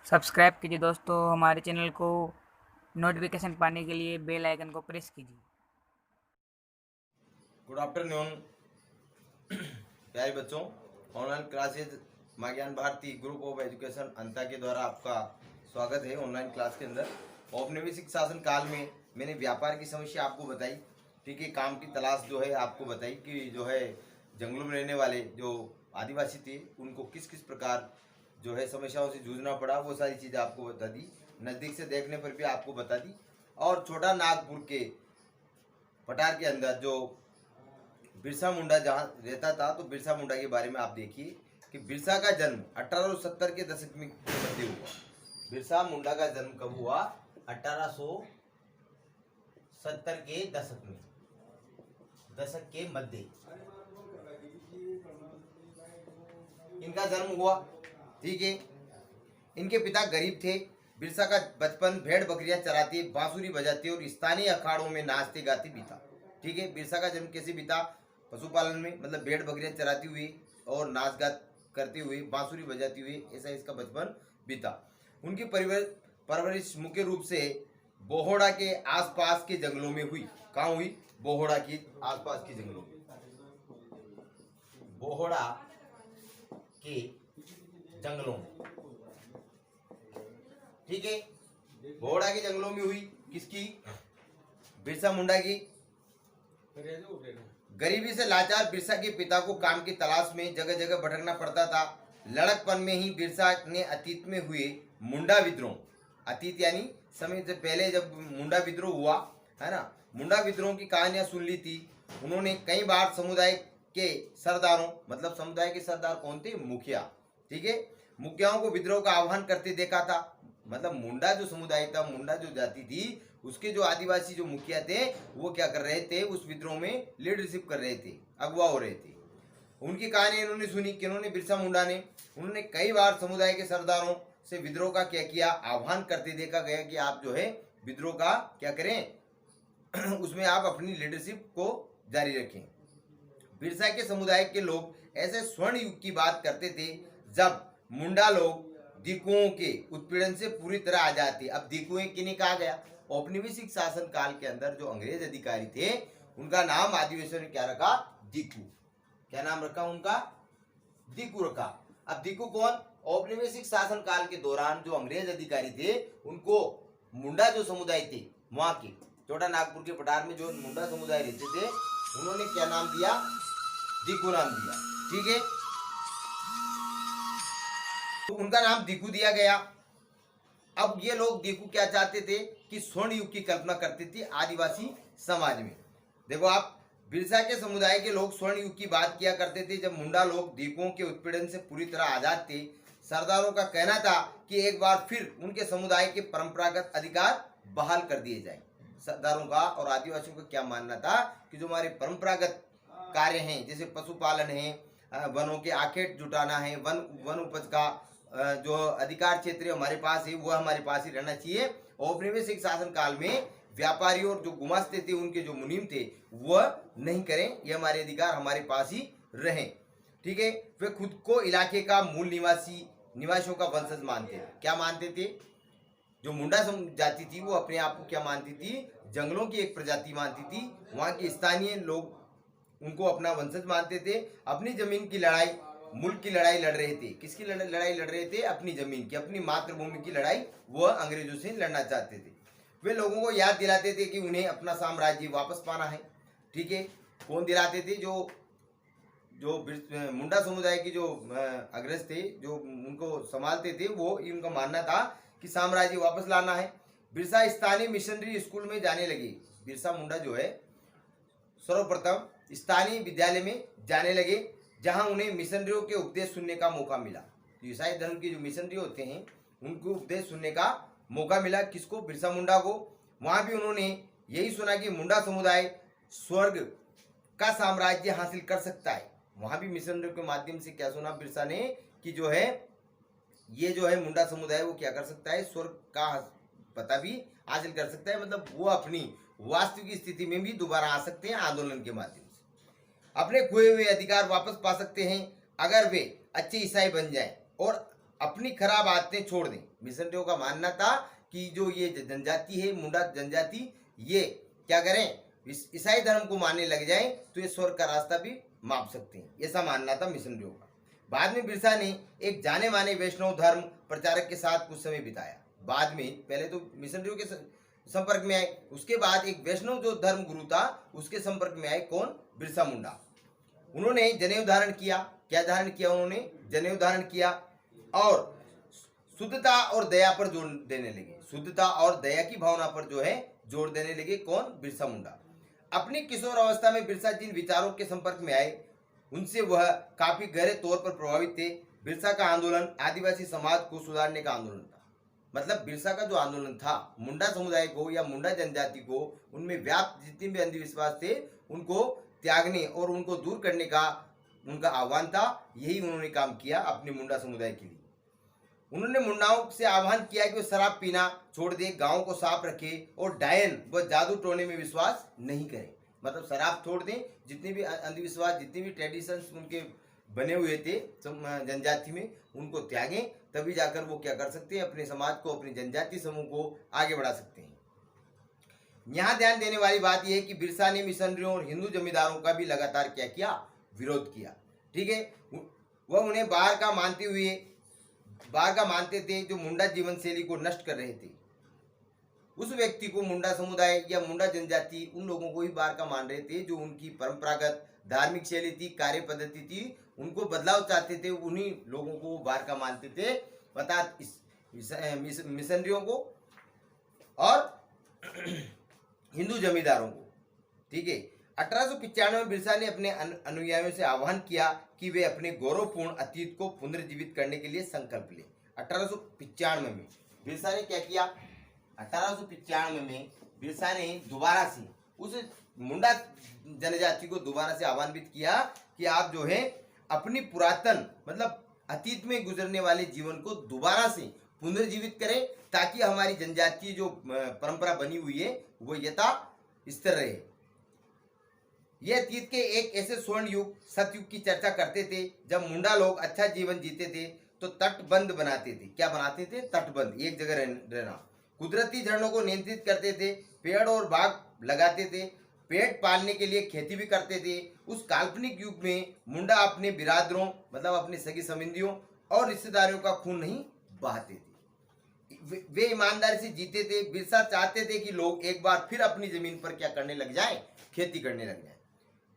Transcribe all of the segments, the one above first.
Subscribe कीजिए दोस्तों हमारे चैनल को। नोटिफिकेशन पाने के लिए बेल आइकन को प्रेस कीजिए। गुड आफ्टरनून प्यारे बच्चों। ऑनलाइन क्लासेज माँ ज्ञान भारती ग्रुप ऑफ एजुकेशन अंता के द्वारा आपका स्वागत है। ऑनलाइन क्लास के अंदर औपनिवेशिक शासन काल में मैंने व्यापार की समस्या आपको बताई, ठीक है। काम की तलाश जो है आपको बताई कि जो है जंगलों में रहने वाले जो आदिवासी थे उनको किस किस प्रकार जो है समस्याओं से जूझना पड़ा, वो सारी चीज़ें आपको बता दी। नज़दीक से देखने पर भी आपको बता दी। और छोटा नागपुर के पठार के अंदर जो बिरसा मुंडा जहाँ रहता था, तो बिरसा मुंडा के बारे में आप देखिए कि बिरसा का जन्म 1870 के दशक में मध्य हुआ। बिरसा मुंडा का जन्म कब हुआ? 1870 के दशक के मध्य इनका जन्म हुआ, ठीक है। इनके पिता गरीब थे। बिरसा का बचपन भेड़ बकरियां चराते, बांसुरी बजाते और स्थानीय अखाड़ों में नाचते गाते बीता, ठीक है। बिरसा का जन्म कैसे बीता? पशुपालन में, मतलब भेड़ बकरियां चराती हुई और नाच गात करते हुए, बांसुरी बजाती हुई, ऐसा इसका बचपन बीता। उनकी परवरिश मुख्य रूप से बोहड़ा के आसपास के जंगलों में हुई। कहाँ हुई? बोहड़ा के आसपास के जंगलों में। बोहड़ा के जंगलों में, ठीक है। बोहड़ा के जंगलों में हुई। किसकी? बिरसा मुंडा की। गरीबी से लाचार बिरसा के पिता को काम की तलाश में जगह जगह भटकना पड़ता था। लड़कपन में ही बिरसा ने अतीत में हुए मुंडा विद्रोह, अतीत यानी समय से पहले जब मुंडा विद्रोह हुआ है ना, मुंडा विद्रोह की कहानियां सुन ली थी। उन्होंने कई बार समुदाय के सरदारों, मतलब समुदाय के सरदार कौन थे? मुखिया, ठीक है। मुखियाओं को विद्रोह का आह्वान करते देखा था। मतलब मुंडा जो समुदाय था, मुंडा जो जाति थी, उसके जो आदिवासी जो मुखिया थे वो क्या कर रहे थे? उस विद्रोह में लीडरशिप कर रहे थे, अगुवा हो रहे थे। उनकी कहानी इन्होंने सुनी। किन्होंने? बिरसा मुंडा ने। उन्होंने कई बार समुदाय के सरदारों से विद्रोह का क्या किया? आह्वान करते देखा गया कि आप जो है विद्रोह का क्या करें उसमें आप अपनी लीडरशिप को जारी रखें। बिरसा के समुदाय के लोग ऐसे स्वर्ण युग की बात करते थे जब मुंडा लोग दिकुओं के उत्पीड़न से पूरी तरह आजाद थे। अब दिकुएं किन्हें कहा गया? औपनिवेशिक शासन काल के अंदर जो अंग्रेज अधिकारी थे उनका नाम आदिवासियों ने क्या रखा? दिकू। क्या नाम रखा उनका? दिकू रखा। अब दिकू कौन? औपनिवेशिक शासन काल के दौरान जो अंग्रेज अधिकारी थे उनको मुंडा जो समुदाय थे वहां के छोटा नागपुर के पठार में जो मुंडा समुदाय रहते थे उन्होंने क्या नाम दिया? दिकू नाम दिया, ठीक है। तो उनका नाम दिकू दिया गया। अब ये लोग दिकू क्या चाहते थे कि स्वर्ण युग की कल्पना करते थे आदिवासी समाज में। देखो आप, बिरसा के समुदाय के लोग स्वर्ण युग की बात किया करते थे जब मुंडा लोग दीपुओं के उत्पीड़न से पूरी तरह आजाद थे। सरदारों का कहना था कि एक बार फिर उनके समुदाय के परंपरागत अधिकार बहाल कर दिए जाए। सरदारों का और आदिवासियों का क्या मानना था कि जो हमारे परंपरागत कार्य हैं, जैसे पशुपालन है, वनों के आखेट जुटाना है, वन उपज का जो अधिकार क्षेत्र हमारे पास है वो हमारे पास ही रहना चाहिए। औपनिवेशिक शासन काल में व्यापारी और जो गुमास्ते थे, उनके जो मुनीम थे, वह नहीं करें, ये हमारे अधिकार हमारे पास ही रहें, ठीक है। वे खुद को इलाके का मूल निवासियों का वंशज मानते थे। क्या मानते थे? जो मुंडा जाति थी वो अपने आप को क्या मानती थी? जंगलों की एक प्रजाति मानती थी। वहाँ के स्थानीय लोग उनको अपना वंशज मानते थे। अपनी जमीन की लड़ाई, मुल्क की लड़ाई लड़ रहे थे। किसकी लड़ाई लड़ रहे थे? अपनी जमीन की, अपनी मातृभूमि की लड़ाई वह अंग्रेजों से लड़ना चाहते थे। वे लोगों को याद दिलाते थे कि उन्हें अपना साम्राज्य वापस पाना है, ठीक है। कौन दिलाते थे? जो जो मुंडा समुदाय की जो अग्रज थे, जो उनको संभालते थे, वो इनका मानना था कि साम्राज्य वापस लाना है। बिरसा स्थानीय मिशनरी स्कूल में जाने लगे। बिरसा मुंडा जो है सर्वप्रथम स्थानीय विद्यालय में जाने लगे जहां उन्हें मिशनरियों के उपदेश सुनने का मौका मिला। ईसाई धर्म के जो मिशनरी होते हैं उनको उपदेश सुनने का मौका मिला। किसको? बिरसा मुंडा को। वहां भी उन्होंने यही सुना कि मुंडा समुदाय स्वर्ग का साम्राज्य हासिल कर सकता है। वहां भी मिशनरियों के माध्यम से क्या सुना बिरसा ने कि जो है ये जो है मुंडा समुदाय वो क्या कर सकता है? स्वर्ग का पता भी हासिल कर सकता है। मतलब वो अपनी वास्तविक स्थिति में भी दोबारा आ सकते हैं आंदोलन के माध्यम से, अपने खोए हुए अधिकार वापस पा सकते हैं अगर वे अच्छे ईसाई बन जाएं और अपनी खराब आदतें छोड़ दें। मिशनरियों का मानना था कि जो ये जनजाति है, मुंडा जनजाति, ये क्या करें, ईसाई धर्म को मानने लग जाएं तो ये स्वर्ग का रास्ता भी माप सकते हैं, ऐसा मानना था मिशनरियों का। बाद में बिरसा ने एक जाने माने वैष्णव धर्म प्रचारक के साथ कुछ समय बिताया। बाद में पहले तो मिशनरियों के संपर्क में आए, उसके बाद एक वैष्णव जो धर्म गुरु था उसके संपर्क में आए, कौन, बिरसा मुंडा। उन्होंने जनेऊ धारण किया। क्या धारण किया उन्होंने, जनेऊ धारण किया, और शुद्धता और दया पर जोर देने लगे। शुद्धता और दया की भावना पर जो है जोर देने लगे, कौन, बिरसा मुंडा। अपनी किशोर अवस्था में बिरसा जिन विचारों के संपर्क में आए उनसे वह काफी गहरे तौर पर प्रभावित थे। बिरसा का आंदोलन आदिवासी समाज को सुधारने का आंदोलन था। मतलब बिरसा का जो आंदोलन था, मुंडा समुदाय को या मुंडा जनजाति को उनमें व्याप्त जितने भी अंधविश्वास थे उनको त्यागने और उनको दूर करने का उनका आह्वान था। यही उन्होंने काम किया अपने मुंडा समुदाय के लिए। उन्होंने मुंडाओं से आह्वान किया कि वे शराब पीना छोड़ दे, गांव को साफ रखे और डायन व जादू टोने में विश्वास नहीं करें। मतलब शराब छोड़ दें, जितने भी अंधविश्वास, जितने भी ट्रेडिशंस उनके बने हुए थे जनजाति में, उनको त्यागें, तभी जाकर वो क्या कर सकते हैं, अपने समाज को, अपनी जनजाति समूह को आगे बढ़ा सकते हैं। यहाँ ध्यान देने वाली बात यह है कि बिरसा ने मिशनरियों और हिंदू जमींदारों का भी लगातार क्या किया, विरोध किया। ठीक है, वह उन्हें बाहर का मानते थे जो मुंडा जीवन शैली को नष्ट कर रहे थे। उस व्यक्ति को मुंडा समुदाय या मुंडा जनजाति उन लोगों को ही बाहर का मान रहे थे जो उनकी परंपरागत धार्मिक शैली थी, कार्य पद्धति थी, उनको बदलाव चाहते थे, उन्हीं लोगों को वो बाहर का मानते थे, अर्थात मिशनरियों को और हिंदू जमींदारों को। ठीक है, 1895 में बिरसा ने अपने अनुयायियों से आह्वान किया कि वे अपने गौरवपूर्ण अतीत को पुनर्जीवित करने के लिए संकल्प लें। 1895 में बिरसा ने क्या किया, 1895 में बिरसा ने दोबारा से उस मुंडा जनजाति को दोबारा से आह्वानित किया कि आप जो है अपनी पुरातन, मतलब अतीत में गुजरने वाले जीवन को दोबारा से पुनर्जीवित करें, ताकि हमारी जनजातीय जो परंपरा बनी हुई है वो यथा स्थिर रहे। ये अतीत के एक ऐसे स्वर्ण युग, सतयुग की चर्चा करते थे जब मुंडा लोग अच्छा जीवन जीते थे तो तटबंध बनाते थे। क्या बनाते थे, तटबंध, एक जगह रहना, कुदरती झरनों को नियंत्रित करते थे, पेड़ और बाग लगाते थे, पेट पालने के लिए खेती भी करते थे। उस काल्पनिक युग में मुंडा अपने बिरादरों, मतलब अपने सगी संबंधियों और रिश्तेदारों का खून नहीं बहाते थे, वे ईमानदारी से जीते थे। बिरसा चाहते थे कि लोग एक बार फिर अपनी जमीन पर क्या करने लग जाएं, खेती करने लग जाएं,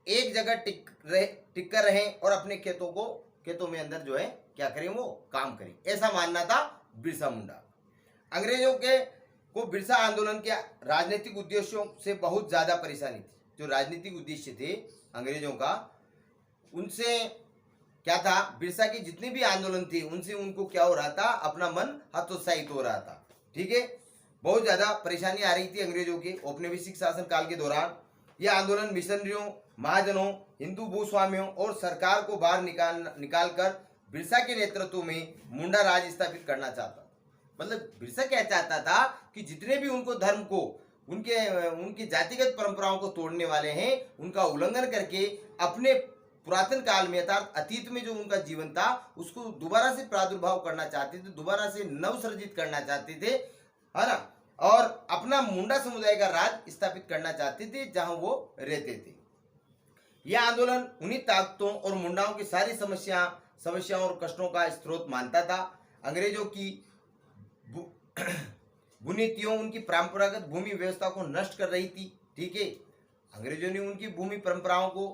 एक जगह टिक कर रहें और अपने खेतों में अंदर जो है क्या करें, वो काम करें, ऐसा मानना था बिरसा मुंडा। अंग्रेजों को बिरसा आंदोलन के राजनीतिक उद्देश्यों से बहुत ज्यादा परेशानी थी। जो राजनीतिक उद्देश्य थे अंग्रेजों का, उनसे क्या था, बिरसा के जितने भी आंदोलन थे उनसे उनको क्या हो रहा था, अपना मन हतोत्साहित हो रहा था। ठीक है, बहुत ज्यादा परेशानी आ रही थी अंग्रेजों के औपनिवेशिक शासन काल के दौरान। यह आंदोलन मिशनरियों, महाजनों, हिंदू भूस्वामियों और सरकार को बाहर निकाल कर बिरसा के नेतृत्व में मुंडा राज स्थापित करना चाहता। मतलब बिरसा क्या चाहता था कि जितने भी उनको धर्म को, उनके जातिगत परंपराओं को तोड़ने वाले हैं, उनका उल्लंघन करके अपने पुरातन काल में अर्थात अतीत में जो उनका जीवन था उसको दोबारा से प्रादुर्भाव करना चाहते थे, दोबारा से नवसृजित करना चाहते थे, है ना, और अपना मुंडा समुदाय का राज स्थापित करना चाहते थे जहां वो रहते थे। यह आंदोलन उन्हीं ताकतों और मुंडाओं की सारी समस्याओं और कष्टों का स्रोत मानता था। अंग्रेजों की बुनीतियों उनकी परंपरागत भूमि व्यवस्था को नष्ट कर रही थी। ठीक है, अंग्रेजों ने उनकी भूमि परंपराओं को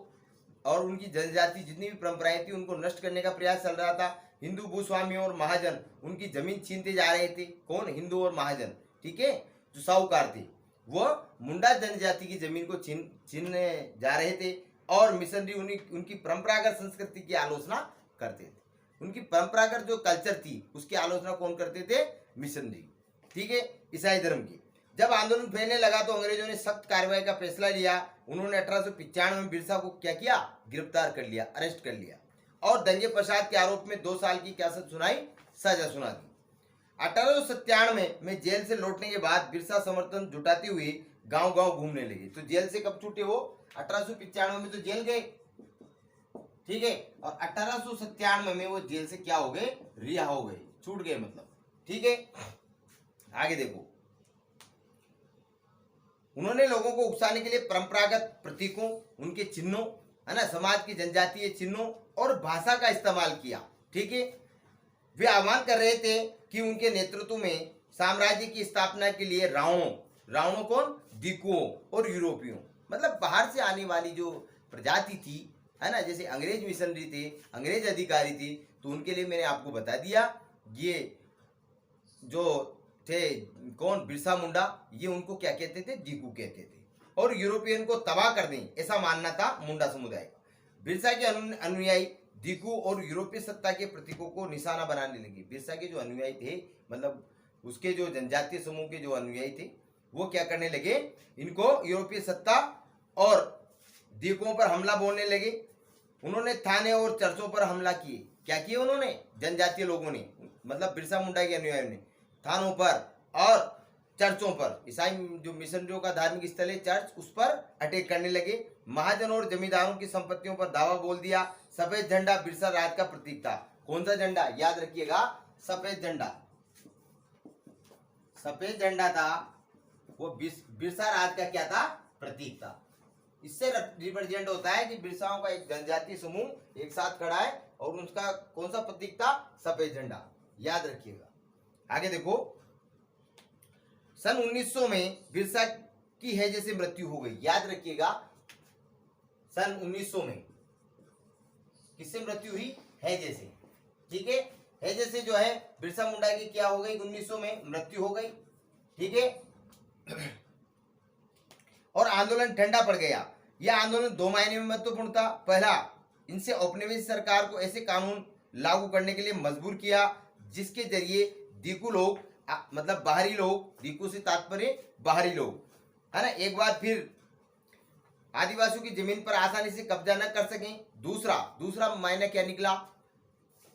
और उनकी जनजाति जितनी भी परंपराएं थी उनको नष्ट करने का प्रयास चल रहा था। हिंदू भूस्वामी और महाजन उनकी जमीन छीनते जा रहे थे। कौन, हिंदू और महाजन, ठीक है, जो साहूकार थे वो मुंडा जनजाति की जमीन को छीनने जा रहे थे और मिशनरी उनकी परंपरागत संस्कृति की आलोचना करते थे। उनकी परंपरागत जो कल्चर थी उसकी आलोचना कौन करते थे, मिशनरी। ठीक है, ईसाई धर्म की। जब आंदोलन फैलने लगा तो अंग्रेजों ने सख्त कार्रवाई का फैसला लिया। उन्होंने 1895 में बिरसा को क्या किया, गिरफ्तार कर लिया, अरेस्ट कर लिया और दंगे फसाद के आरोप में 2 साल की क्या सजा सुना दी। 1897 में जेल से लौटने के बाद बिरसा समर्थन जुटाते हुए गांव-गांव घूमने लगे। तो जेल से कब छूटे वो, 1895 में तो जेल गए, ठीक है। और 1897 में वो जेल से क्या हो गए, रिहा हो गए, छूट गए मतलब। ठीक है, आगे देखो, उन्होंने लोगों को उकसाने के लिए परंपरागत प्रतीकों, उनके चिन्हों, है ना, समाज के जनजातीय चिन्हों और भाषा का इस्तेमाल किया। ठीक है, वे आह्वान कर रहे थे कि उनके नेतृत्व में साम्राज्य की स्थापना के लिए रावणों, रावणों कौन, दिकुओं और यूरोपियों, मतलब बाहर से आने वाली जो प्रजाति थी, है ना, जैसे अंग्रेज मिशनरी थे, अंग्रेज अधिकारी थे, तो उनके लिए मैंने आपको बता दिया, ये जो थे कौन, बिरसा मुंडा, ये उनको क्या कहते थे, दिकू कहते थे, और यूरोपियन को तबाह कर दें ऐसा मानना था मुंडा समुदाय का। बिरसा के अनुयायी दिकू और यूरोपीय सत्ता के प्रतीकों को निशाना बनाने लगे। बिरसा के जो अनुयायी थे, मतलब उसके जो जनजातीय समूह के जो अनुयायी थे, वो क्या करने लगे, इनको यूरोपीय सत्ता और दिकुओं पर हमला बोलने लगे। उन्होंने थाने और चर्चों पर हमला किए। क्या किए उन्होंने, जनजातीय लोगों ने, मतलब बिरसा मुंडा के अनुयायियों ने, थानों पर और चर्चों पर, ईसाई जो मिशनरियों का धार्मिक स्थल है चर्च, उस पर अटैक करने लगे। महाजनों और जमींदारों की संपत्तियों पर दावा बोल दिया। सफेद झंडा बिरसा राज का प्रतीक था। कौन सा झंडा, याद रखिएगा, सफेद झंडा, सफेद झंडा था, वो बिरसा राज का क्या था, प्रतीक था। इससे रिप्रेजेंट होता है कि बिरसाओं का एक जनजातीय समूह एक साथ खड़ा है और उसका कौन सा प्रतीक था, सफेद झंडा, याद रखिएगा। आगे देखो, सन 1900 में बिरसा की हैजे से मृत्यु हो गई। याद रखिएगा, सन 1900 में किससे मृत्यु हुई, हैजे से। ठीक है, हैजे से जो है बिरसा मुंडा की क्या हो गई, 1900 में मृत्यु हो गई। ठीक है, और आंदोलन ठंडा पड़ गया। यह आंदोलन 2 मायने में महत्वपूर्ण था। पहला, इनसे औपनिवेशिक सरकार को ऐसे कानून लागू करने के लिए मजबूर किया जिसके जरिए दिकू लोग, मतलब बाहरी लोग, दिकू से तात्पर्य बाहरी लोग, है ना, एक बार फिर आदिवासियों की जमीन पर आसानी से कब्जा न कर सकें। दूसरा मायना क्या निकला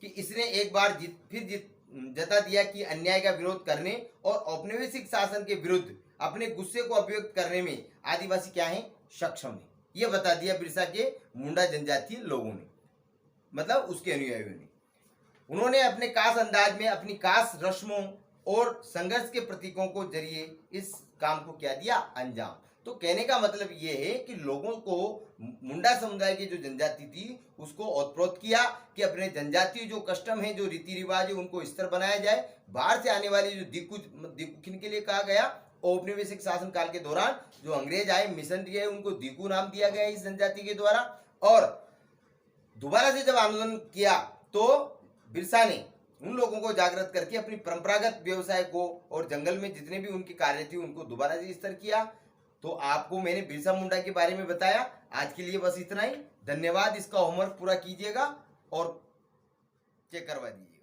कि इसने एक बार जता दिया कि अन्याय का विरोध करने और औपनिवेशिक शासन के विरुद्ध अपने गुस्से को अभिव्यक्त करने में आदिवासी क्या है, सक्षम है। यह बता दिया बिरसा के मुंडा जनजातीय लोगों ने, मतलब उसके अनुयायियों ने। उन्होंने अपने खास अंदाज में अपनी खास रस्मों और संघर्ष के प्रतीकों को जरिए इस काम को क्या दिया, अंजाम। तो कहने का मतलब ये है कि लोगों को, मुंडा समुदाय की जो जनजाति थी उसको ओतप्रोत किया कि अपने जनजातीय जो कस्टम है, जो रीति रिवाज है, उनको इस तरह बनाया जाए। बाहर से आने वाली जो दिक्कु के लिए कहा गया, औपनिवेशिक शासन काल के दौरान जो अंग्रेज आए, मिशनरी है, उनको दिकू नाम दिया गया इस जनजाति के द्वारा। और दोबारा से जब आंदोलन किया तो बिरसा ने उन लोगों को जागृत करके अपनी परंपरागत व्यवसाय को और जंगल में जितने भी उनके कार्य थे उनको दोबारा से स्थिर किया। तो आपको मैंने बिरसा मुंडा के बारे में बताया। आज के लिए बस इतना ही। धन्यवाद। इसका होमवर्क पूरा कीजिएगा और चेक करवा दीजिए।